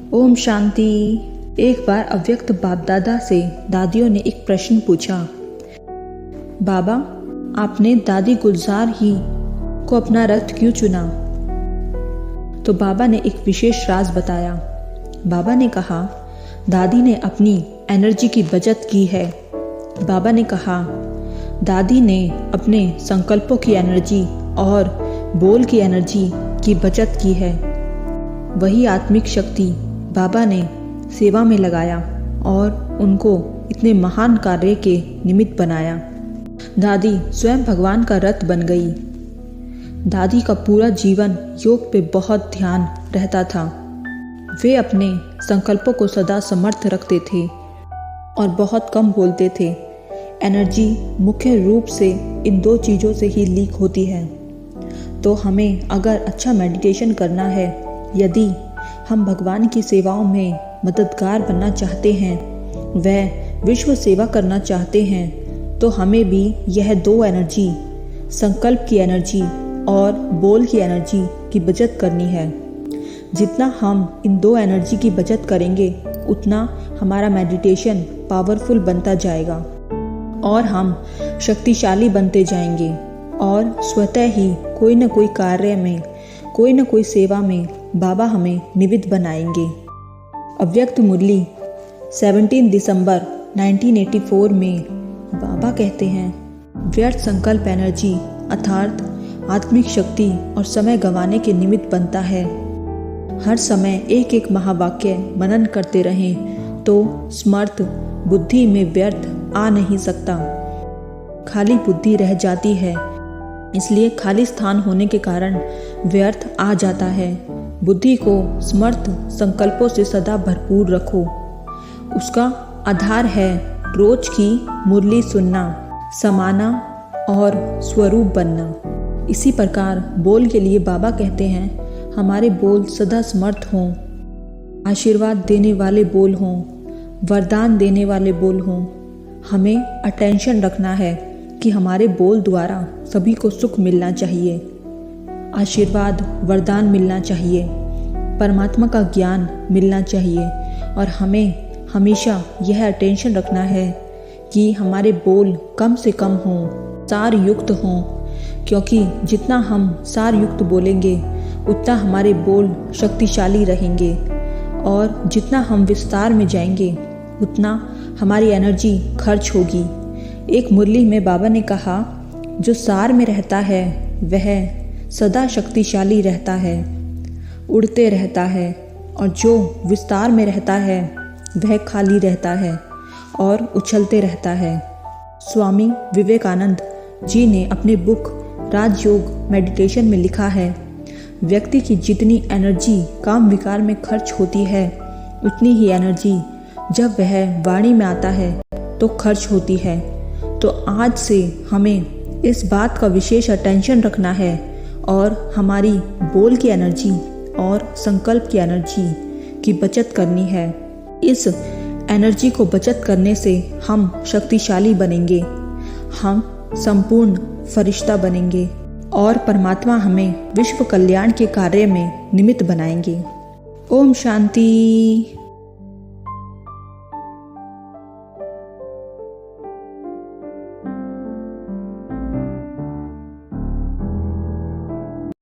ओम शांति। एक बार अव्यक्त बाप दादा से दादियों ने एक प्रश्न पूछा, बाबा आपने दादी गुलजार ही को अपना रथ क्यों चुना? तो बाबा ने एक विशेष राज बताया। बाबा ने कहा, दादी ने अपनी एनर्जी की बचत की है। बाबा ने कहा, दादी ने अपने संकल्पों की एनर्जी और बोल की एनर्जी की बचत की है। वही आत्मिक शक्ति बाबा ने सेवा में लगाया और उनको इतने महान कार्य के निमित्त बनाया। दादी स्वयं भगवान का रथ बन गई। दादी का पूरा जीवन योग पे बहुत ध्यान रहता था। वे अपने संकल्पों को सदा समर्थ रखते थे और बहुत कम बोलते थे। एनर्जी मुख्य रूप से इन दो चीज़ों से ही लीक होती है। तो हमें अगर अच्छा मेडिटेशन करना है, यदि हम भगवान की सेवाओं में मददगार बनना चाहते हैं, वह विश्व सेवा करना चाहते हैं, तो हमें भी यह दो एनर्जी, संकल्प की एनर्जी और बोल की एनर्जी की बचत करनी है। जितना हम इन दो एनर्जी की बचत करेंगे, उतना हमारा मेडिटेशन पावरफुल बनता जाएगा और हम शक्तिशाली बनते जाएंगे और स्वतः ही कोई न कोई कार्य में, कोई न कोई सेवा में बाबा हमें निमित्त बनाएंगे। अव्यक्त मुरली 17 दिसंबर 1984 में बाबा कहते हैं, व्यर्थ संकल्प एनर्जी अर्थात आत्मिक शक्ति और समय गंवाने के निमित्त बनता है। हर समय एक एक महावाक्य मनन करते रहें तो समर्थ बुद्धि में व्यर्थ आ नहीं सकता। खाली बुद्धि रह जाती है, इसलिए खाली स्थान होने के कारण व्यर्थ आ जाता है। बुद्धि को समर्थ संकल्पों से सदा भरपूर रखो। उसका आधार है रोज की मुरली सुनना, समाना और स्वरूप बनना। इसी प्रकार बोल के लिए बाबा कहते हैं, हमारे बोल सदा समर्थ हों, आशीर्वाद देने वाले बोल हों, वरदान देने वाले बोल हों। हमें अटेंशन रखना है कि हमारे बोल द्वारा सभी को सुख मिलना चाहिए, आशीर्वाद वरदान मिलना चाहिए, परमात्मा का ज्ञान मिलना चाहिए। और हमें हमेशा यह अटेंशन रखना है कि हमारे बोल कम से कम हों, सार युक्त हों, क्योंकि जितना हम सार युक्त बोलेंगे उतना हमारे बोल शक्तिशाली रहेंगे और जितना हम विस्तार में जाएंगे उतना हमारी एनर्जी खर्च होगी। एक मुरली में बाबा ने कहा, जो सार में रहता है वह सदा शक्तिशाली रहता है, उड़ते रहता है, और जो विस्तार में रहता है वह खाली रहता है और उछलते रहता है। स्वामी विवेकानंद जी ने अपने बुक राजयोग मेडिटेशन में लिखा है, व्यक्ति की जितनी एनर्जी काम विकार में खर्च होती है, उतनी ही एनर्जी जब वह वाणी में आता है तो खर्च होती है। तो आज से हमें इस बात का विशेष अटेंशन रखना है और हमारी बोल की एनर्जी और संकल्प की एनर्जी की बचत करनी है। इस एनर्जी को बचत करने से हम शक्तिशाली बनेंगे, हम संपूर्ण फरिश्ता बनेंगे और परमात्मा हमें विश्व कल्याण के कार्य में निमित्त बनाएंगे। ओम शांति।